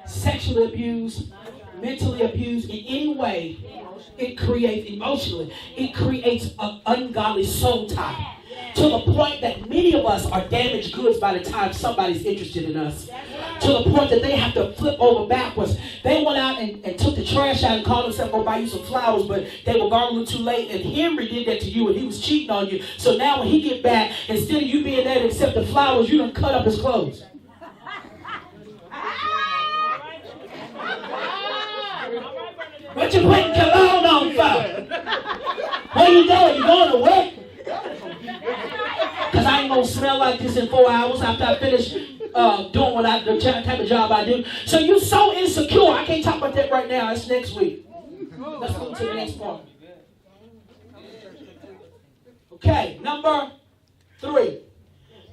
sexually abused, mentally abused in any way, it creates emotionally. It creates an ungodly soul tie. To the point that many of us are damaged goods by the time somebody's interested in us. To the point that they have to flip over backwards. They went out and took the trash out and called themselves going to buy you some flowers, but they were gone a little too late. And Henry did that to you, and he was cheating on you. So now when he get back, instead of you being there to accept the flowers, you done cut up his clothes. What you putting cologne on for? Where you going? You going to work? Because I ain't going to smell like this in 4 hours after I finish doing the type of job I do. So you're so insecure. I can't talk about that right now. That's next week. Let's move to the next part. Okay, number 3.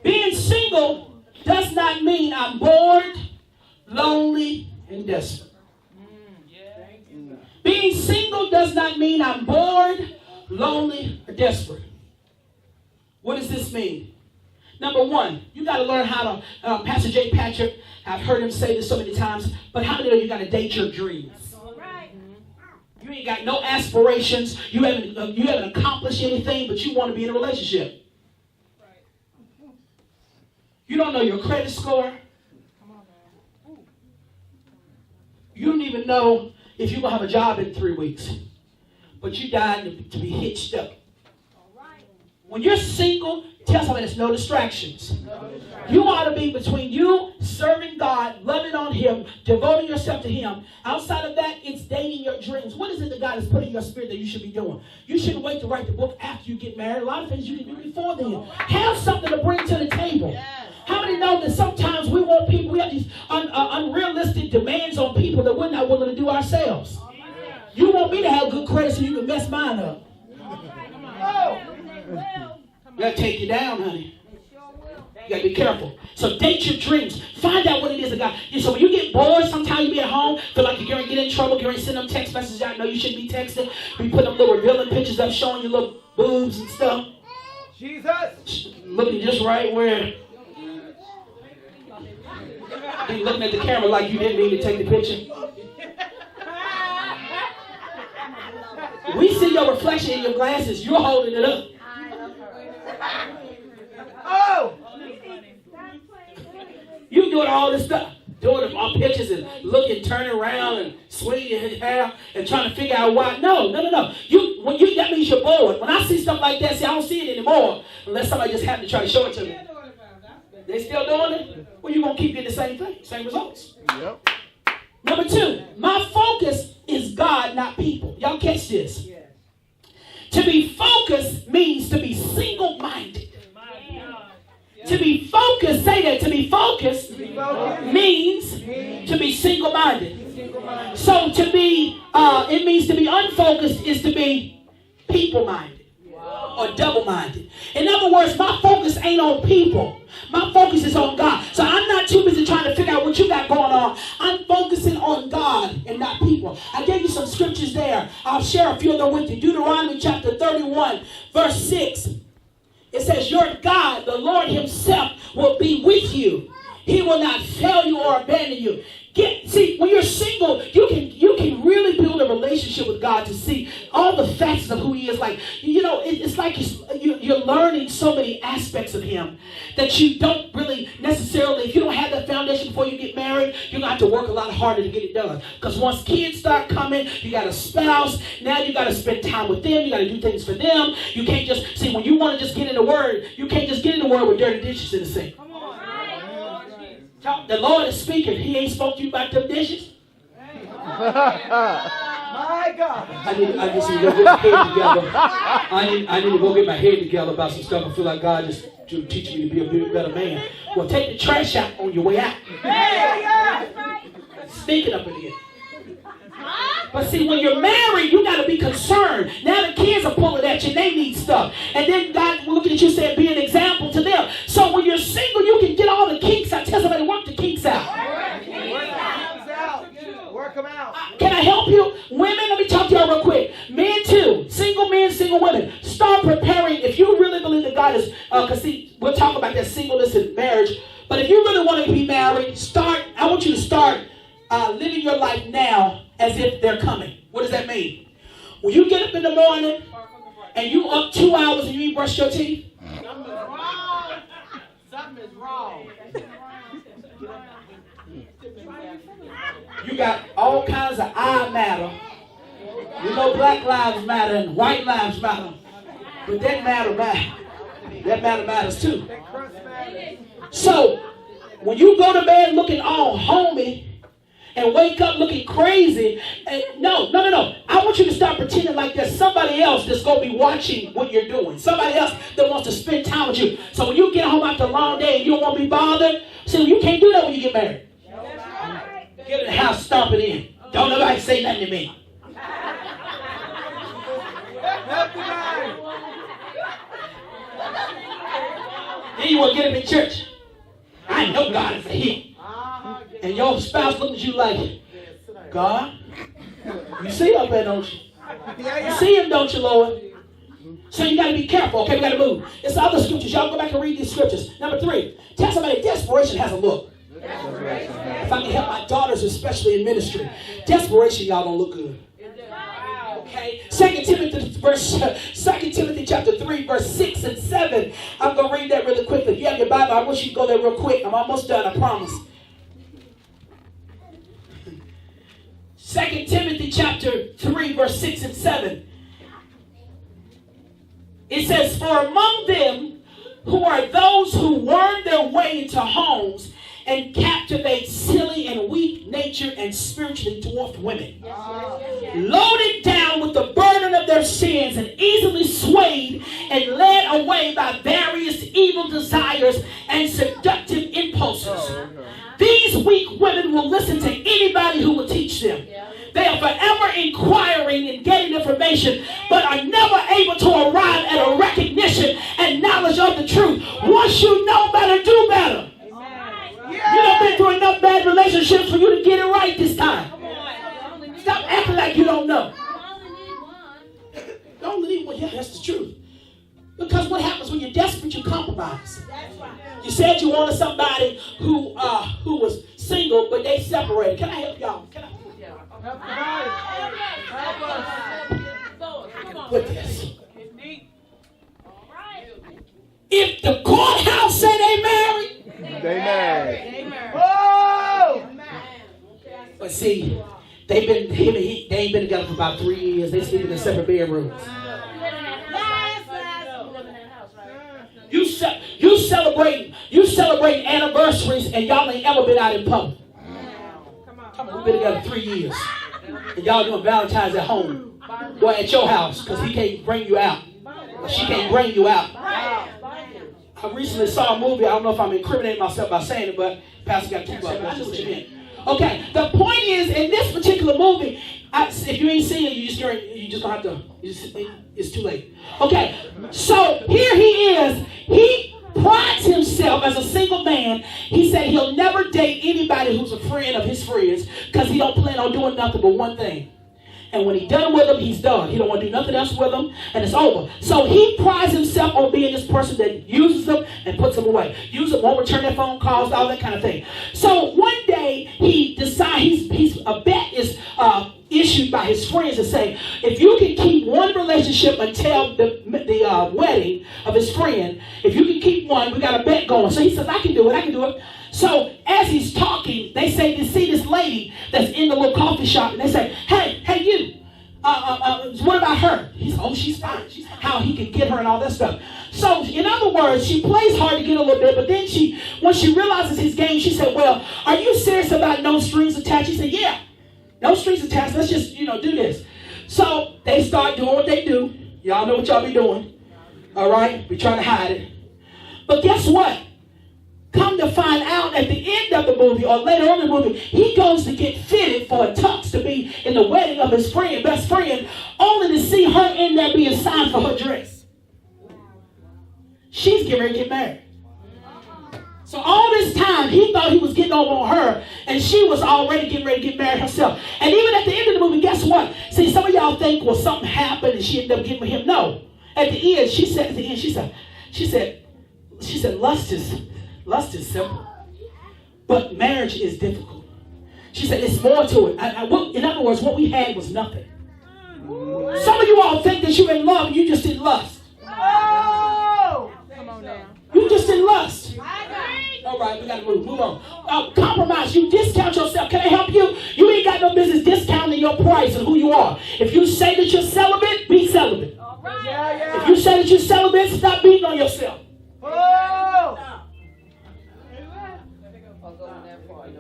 Being single does not mean I'm bored, lonely, and desperate. Being single does not mean I'm bored, lonely, or desperate. What does this mean? Number 1, you got to learn how to, Pastor J. Patrick, I've heard him say this so many times, but how many of you got to date your dreams? You ain't got no aspirations, you haven't accomplished anything, but you want to be in a relationship. You don't know your credit score. You don't even know if you're going to have a job in 3 weeks, but you died to be hitched up. When you're single, tell somebody there's no distractions. You ought to be between you, serving God, loving on Him, devoting yourself to Him. Outside of that, it's dating your dreams. What is it that God has put in your spirit that you should be doing? You shouldn't wait to write the book after you get married. A lot of things you can do before then. Have something to bring to the table. How many know that sometimes we want people, we have these unrealistic demands on people that we're not willing to do ourselves? You want me to have good credit so you can mess mine up. That'll take you down, honey. You got to be careful. So date your dreams. Find out what it is that God. So when you get bored, sometimes you be at home, feel like you're going to get in trouble, you're going to send them text messages out. No, you shouldn't be texting. We put them little revealing pictures up showing your little boobs and stuff. Jesus. Looking just right where. You're looking at the camera like you didn't mean to take the picture. We see your reflection in your glasses. You're holding it up. Oh! You doing all this stuff. Doing all pictures and looking, turning around and swinging your hair and trying to figure out why. No. That means you're bored. When I see stuff like that, I don't see it anymore unless somebody just happened to try to show it to me. They still doing it? Well, you're going to keep getting the same thing, same results. Yep. Number 2, my focus is God, not people. Y'all catch this? Yes. To be focused means to be single-minded. To be focused, say that, to be focused means to be single-minded. So to be, it means to be unfocused is to be people-minded or double-minded. In other words, my focus ain't on people. My focus is on God. So I'm not too busy trying to figure out what you got going on. I'm focusing on God and not people. I gave you some scriptures there. I'll share a few of them with you. Deuteronomy chapter 31, verse 6. It says, your God, the Lord Himself, will be with you. He will not fail you or abandon you. See, when you're single, you can really build a relationship with God to see all the facets of who He is. Like, it's like you're learning so many aspects of Him that you don't really necessarily, if you don't have that foundation before you get married, you're going to have to work a lot harder to get it done. Because once kids start coming, you got a spouse, now you got to spend time with them, you got to do things for them. You can't just, see, when you want to just get in the Word, you can't just get in the Word with dirty dishes in the sink. The Lord is speaking. He ain't spoke to you about them dishes. My God. I need to go get my head together. I need to go get my head together about some stuff. I feel like God just teaching me to be a better man. Well, take the trash out on your way out. Sneaking up in here. But see, when you're married, you got to be concerned. Now the kids are pulling at you. They need stuff. And then God looking at you saying, be an example to them. So when you're single, you can get all the kinks out. Tell somebody, work the kinks out. Work them out. Can I help you? Women, let me talk to y'all real quick. Men too. Single men, single women. Start preparing. If you really believe that God is, because see, we'll talk about that singleness and marriage. But if you really want to be married, I want you to start living your life now as if they're coming. What does that mean? When you get up in the morning and you up 2 hours and you ain't brushed your teeth, something is wrong. You got all kinds of eye matter. You know black lives matter and white lives matter. But that matter matters too. So, when you go to bed looking all homey and wake up looking crazy, no. I want you to stop pretending like there's somebody else that's going to be watching what you're doing. Somebody else that wants to spend time with you. So when you get home after a long day and you don't want to be bothered, see, you can't do that when you get married. Get in the house, stomp it in. Don't nobody say nothing to me. Then you want to get up in church. I know God is a he. And your spouse looks at you like, God, you see up there, don't you? You see him, don't you, Lord? So you got to be careful. Okay, we got to move. It's other scriptures. Y'all go back and read these scriptures. Number 3, tell somebody desperation has a look. If I can help my daughters, especially in ministry, desperation, y'all don't look good. Okay, 2 Timothy chapter 3, verse 6 and 7. I'm going to read that really quickly. If you have your Bible, I wish you'd go there real quick. I'm almost done, I promise. 2 Timothy chapter 3, verse 6 and 7. It says, for among them who are those who worm their way into homes and captivate silly and weak natured and spiritually dwarfed women, loaded down with the burden of their sins and easily swayed and led away by various evil desires and seductive impulses. These weak women will listen to anybody who will teach them. They are forever inquiring and getting information, but are never able to arrive at a recognition and knowledge of the truth. Once you know better, do better. You done been through enough bad relationships for you to get it right this time. Stop acting like you don't know. You only need one. Yeah, that's the truth. Because what happens when you're desperate, you compromise. You said you wanted somebody who was single, but they separated. Can I help y'all? Can I help with this? If the courthouse say they married, they married. Oh! But see, they ain't been together for about 3 years. They sleeping in separate bedrooms. You celebrate anniversaries and y'all ain't ever been out in public. Come on, we've been together 3 years. And y'all doing Valentine's at home. Or at your house, because he can't bring you out. Or she can't bring you out. I recently saw a movie. I don't know if I'm incriminating myself by saying it, but Pastor got to keep up. I know what you meant. Okay, the point is, in this particular movie, if you ain't seen it, you just don't have to. It's too late. Okay, so here he is. He prides himself as a single man. He said he'll never date anybody who's a friend of his friends because he don't plan on doing nothing but one thing. And when he's done with them, he's done. He don't want to do nothing else with them, and it's over. So he prides himself on being this person that uses them and puts them away. Use them, won't return their phone calls, all that kind of thing. So one day, he decides a bet is issued by his friends to say, if you can keep one relationship until the wedding of his friend, if you can keep one, we got a bet going. So he says, I can do it. So as he's talking, they say they see this lady that's in the little coffee shop, and they say, hey, you, what about her? He said, oh, she's fine. How he could get her and all that stuff. So in other words, she plays hard to get a little bit, but then when she realizes his game, she said, well, are you serious about no strings attached? He said, yeah, no strings attached. Let's just, do this. So they start doing what they do. Y'all know what y'all be doing. All right? We're trying to hide it. But guess what? Come to find out at the end of the movie or later on in the movie, he goes to get fitted for a tux to be in the wedding of his best friend, only to see her in there being signed for her dress. She's getting ready to get married. So all this time, he thought he was getting over on her, and she was already getting ready to get married herself. And even at the end of the movie, guess what? See, some of y'all think, well, something happened and she ended up getting with him. No. At the end, she said, lust is simple, but marriage is difficult. She said, it's more to it. In other words, what we had was nothing. Some of you all think that you're in love and you just didn't lust. Oh! Come on now. You just didn't lust. All right, we got to move on. Compromise. You discount yourself. Can I help you? You ain't got no business discounting your price and who you are. If you say that you're celibate, be celibate. Right. Yeah. If you say that you're celibate, stop beating on yourself. Oh!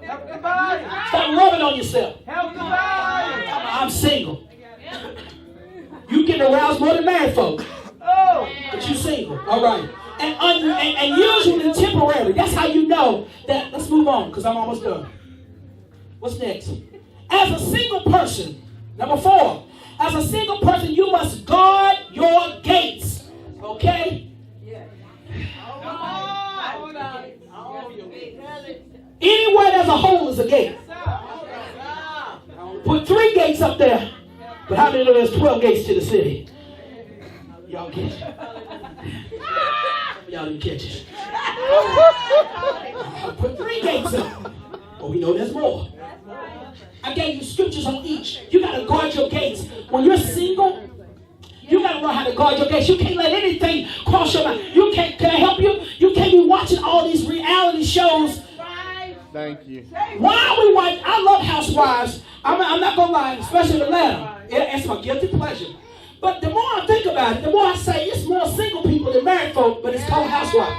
Help the body. Stop rubbing on yourself. Help the body. I'm single. You get aroused more than married folk. Oh! But you single. All right. And usually temporary. That's how you know that. Let's move on because I'm almost done. What's next? As a single person, number 4, as a single person, you must guard your gates. Okay? Yeah. Anywhere there's a hole is a gate. Put 3 gates up there. But how many of there's 12 gates to the city? Y'all catch it. Y'all didn't catch it. Put 3 gates up. But we know there's more. I gave you scriptures on each. You got to guard your gates. When you're single, you got to learn how to guard your gates. You can't let anything cross your mind. You can't, can I help you? You can't be watching all these reality shows. Thank you. Why are we watching? I love Housewives. I'm not going to lie, especially in Atlanta. It's my guilty pleasure. But the more I think about it, the more I say it's more single people than married folk, but it's called Housewives.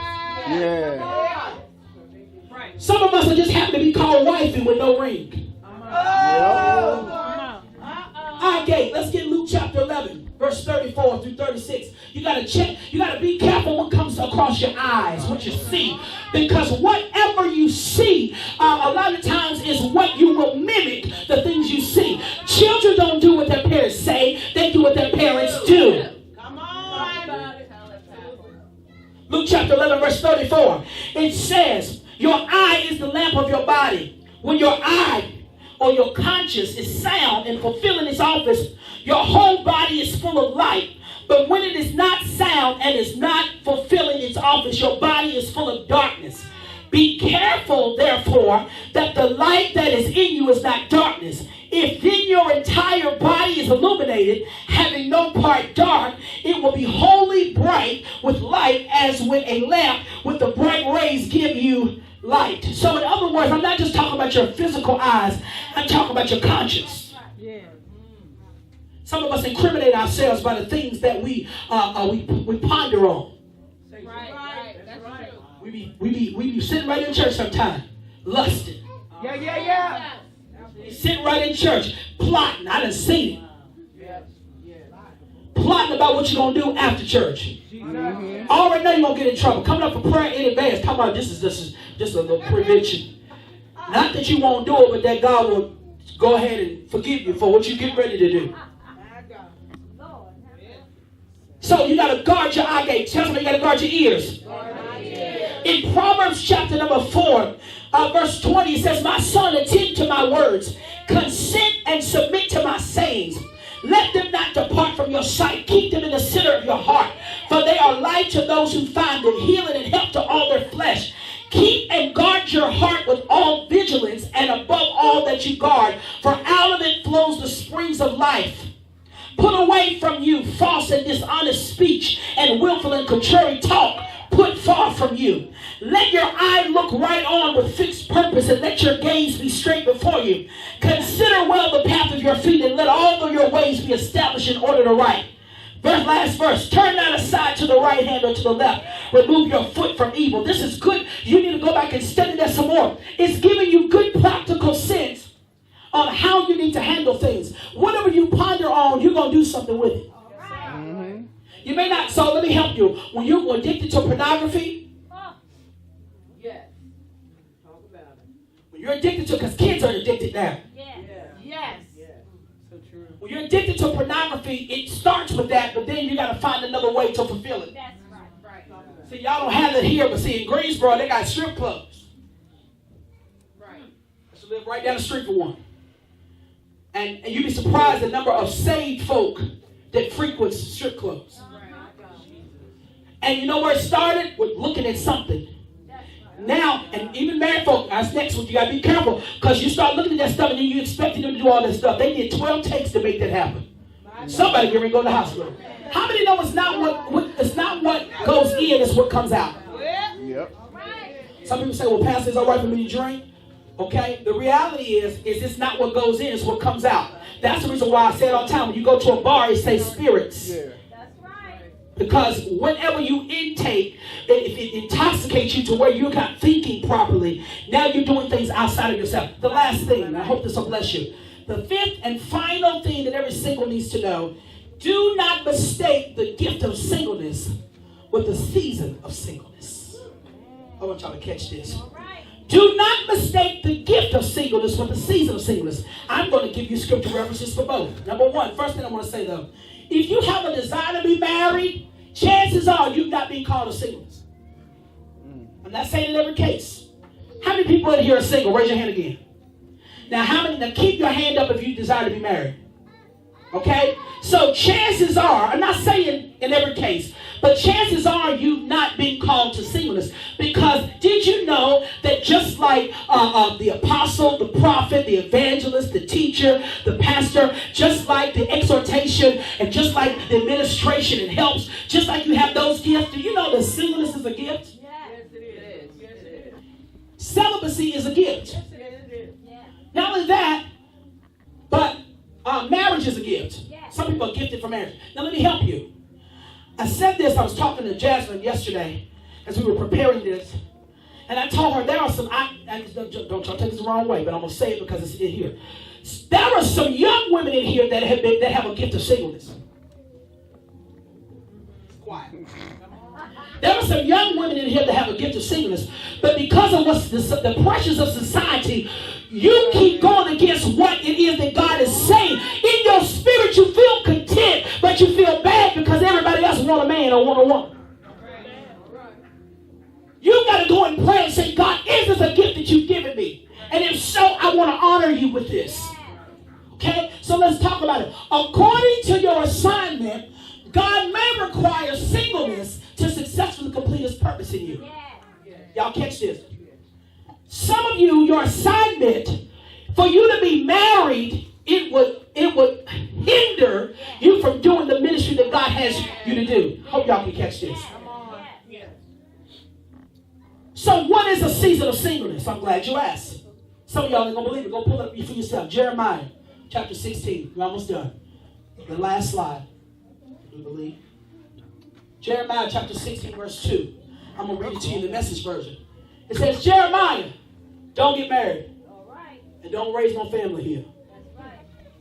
Yeah. Some of us are just happen to be called wifey with no ring. Our gate. Let's get Luke chapter 11, verse 34 through 36. You got to check. You got to be careful what comes across your eyes, what you see. Because whatever you see, a lot of times is what you will mimic, the things you see. Children don't do what their parents say. They do what their parents do. Come on. Luke chapter 11, verse 34. It says, your eye is the lamp of your body. When your eye or your conscience is sound and fulfilling its office, your whole body is full of light. But when it is not sound and is not fulfilling its office, your body is full of darkness. Be careful, therefore, that the light that is in you is not darkness. If then your entire body is illuminated, having no part dark, it will be wholly bright with light, as when a lamp with the bright rays give you light. So in other words, I'm not just talking about your physical eyes, I'm talking about your conscience. Yeah. Some of us incriminate ourselves by the things that we ponder on. Right. That's right. We be sitting right in church sometime, lusting. Yeah. Sitting right in church, plotting. I done seen it. Plotting about what you're going to do after church. I already know you're going to get in trouble. Coming up for prayer in advance. Talking about this is just a little prevention. Not that you won't do it, but that God will go ahead and forgive you for what you get ready to do. So you got to guard your eye gates. Tell somebody you got to guard your ears. In Proverbs chapter number 4, verse 20, it says, my son, attend to my words. Consent and submit to my sayings. Let them not depart from your sight. Keep them in the center of your heart. For they are life to those who find them, healing and help to all their flesh. Keep and guard your heart with all vigilance, and above all that you guard, for out of it flows the springs of life. Put away from you false and dishonest speech, and willful and contrary talk. Put far from you. Let your eye look right on with fixed purpose, and let your gaze be straight before you. Consider well the path of your feet, and let all of your ways be established in order to right. Last verse. Turn not aside to the right hand or to the left. Remove your foot from evil. This is good. You need to go back and study that some more. It's giving you good practical sense on how you need to handle things. Whatever you ponder on, you're going to do something with it. Mm-hmm. You may not. So let me help you. When you're addicted to pornography, when you're addicted to, because kids are addicted now. Yes. So true. When you're addicted to pornography, it starts with that, but then you got to find another way to fulfill it. That's right. See, y'all don't have it here, but see, in Greensboro, they got strip clubs. Right. I should live right down the street for one. And you'd be surprised the number of saved folk that frequents strip clubs. And you know where it started? With looking at something. Now, and even married folk, that's next one. You got to be careful because you start looking at that stuff and then you expecting them to do all that stuff. They did 12 takes to make that happen. Somebody get ready to go to the hospital. How many know it's not what goes in, it's what comes out? Yep. Some people say, well, Pastor, it's all right for me to drink. Okay? The reality is it's not what goes in, it's what comes out. That's the reason why I say it all the time. When you go to a bar, it says spirits. Yeah. Because whenever you intake, if it intoxicates you to where you're not thinking properly, now you're doing things outside of yourself. The last thing, and I hope this will bless you. The fifth and final thing that every single needs to know, do not mistake the gift of singleness with the season of singleness. I want y'all to catch this. Do not mistake the gift of singleness with the season of singleness. I'm going to give you scripture references for both. Number one, first thing I want to say though, if you have a desire to be married, chances are you've not been called to singleness. I'm not saying in every case. How many people in here are single? Raise your hand again. Now keep your hand up if you desire to be married. Okay? So chances are, I'm not saying in every case, but chances are you've not been called to singleness. Because did you know that just like the apostle, the prophet, the evangelist, the teacher, the pastor, just like the exhortation and just like the administration and helps, just like you have those gifts, do you know that singleness is a gift? Yes, it is. Yes, it is. Celibacy is a gift. Yes, it is. Not only that, but marriage is a gift. Yes. Some people are gifted for marriage. Now let me help you. I said this, I was talking to Jasmine yesterday as we were preparing this. And I told her there are some, don't y'all take this the wrong way, but I'm going to say it because it's in here. There are some young women in here that have a gift of singleness. Quiet. There are some young women in here that have a gift of singleness, but because of what's the pressures of society, you keep going against what it is that God is saying. In your spirit, you feel content, but you feel bad because everybody else want a man or want a woman. You got to go and pray and say, God, is this a gift that you've given me? And if so, I want to honor you with this. Okay? So let's talk about it. According to your assignment, God may require singleness to successfully complete his purpose in you. Y'all catch this. Some of you, your assignment, for you to be married, it would hinder you from doing the ministry that God has you to do. Hope y'all can catch this. So what is a season of singleness? I'm glad you asked. Some of y'all ain't going to believe it. Go pull it up for yourself. Jeremiah chapter 16. We're almost done. The last slide. You believe? Jeremiah chapter 16 verse 2. I'm going to read it to you in the Message version. It says, Jeremiah, don't get married. And don't raise no family here.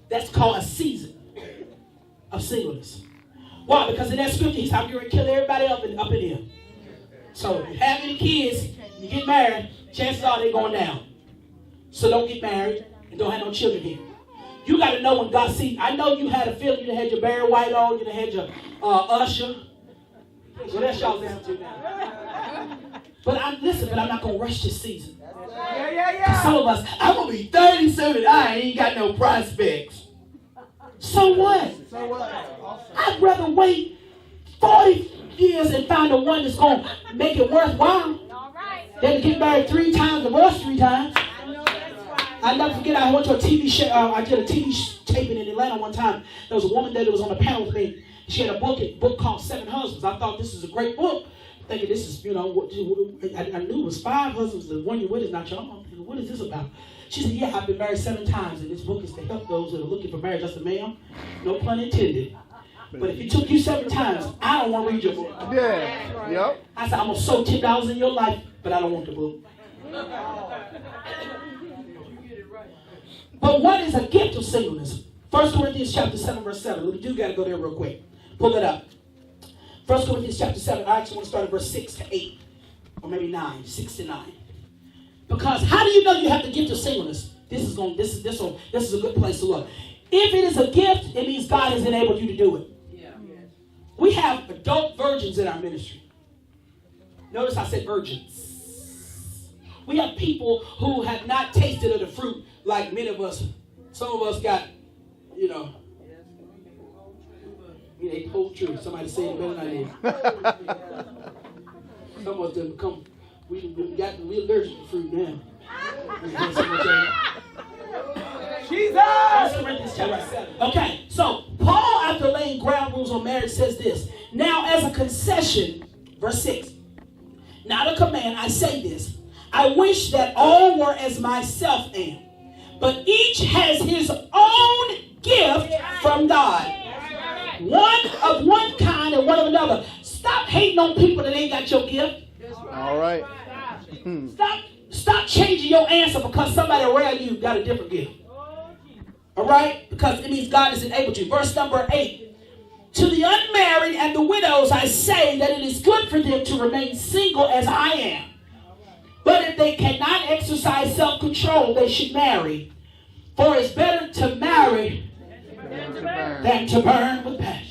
That's called a season of singleness. Why? Because in that scripture, he's how you're going to kill everybody up in here. So if you have any kids, you get married, chances are they're going down. So don't get married and don't have no children here. You got to know when God sees. I know you had a feeling. You had your Barry White on. You had your Usher. So that's y'all down to now. But I'm not going to rush this season. Some of us, I'm going to be 37. I ain't got no prospects. So what? I'd rather wait 40 years and find the one that's going to make it worthwhile than to get married 3 times, divorced 3 times. I'll never forget, I went to a TV show. I did a TV taping in Atlanta one time. There was a woman there that was on the panel with me. She had a book called 7 Husbands. I thought this is a great book. Thinking this is, I knew it was 5 husbands. The one you're with is not your own. What is this about? She said, yeah, I've been married 7 times, and this book is to help those that are looking for marriage. I said, ma'am, no pun intended. But if it took you 7 times, I don't want to read your book. Yeah. Yep. I said, I'm going to sow $10 in your life, but I don't want the book. But what is a gift of singleness? 1 Corinthians chapter 7, verse 7. We do got to go there real quick. Pull it up. 1 Corinthians chapter 7. I actually want to start at verse 6 to 8. Or maybe 9. 6 to 9. Because how do you know you have the gift of singleness? This is a good place to look. If it is a gift, it means God has enabled you to do it. Yeah. We have adult virgins in our ministry. Notice I said virgins. We have people who have not tasted of the fruit like many of us. Some of us got, they hold true. Somebody say it better than I did. Some of us didn't become We allergic to fruit now. Jesus. 1 Corinthians chapter 7. Okay, so Paul, after laying ground rules on marriage, says this. Now, as a concession, verse 6. Not a command, I say this. I wish that all were as myself am. But each has his own gift from God. One of one kind and one of another. Stop hating on people that ain't got your gift. All right. Stop changing your answer because somebody around you got a different gift. All right? Because it means God has enabled you. Verse number 8. To the unmarried and the widows I say that it is good for them to remain single as I am. But if they cannot exercise self-control, they should marry. For it's better to marry than to burn with passion.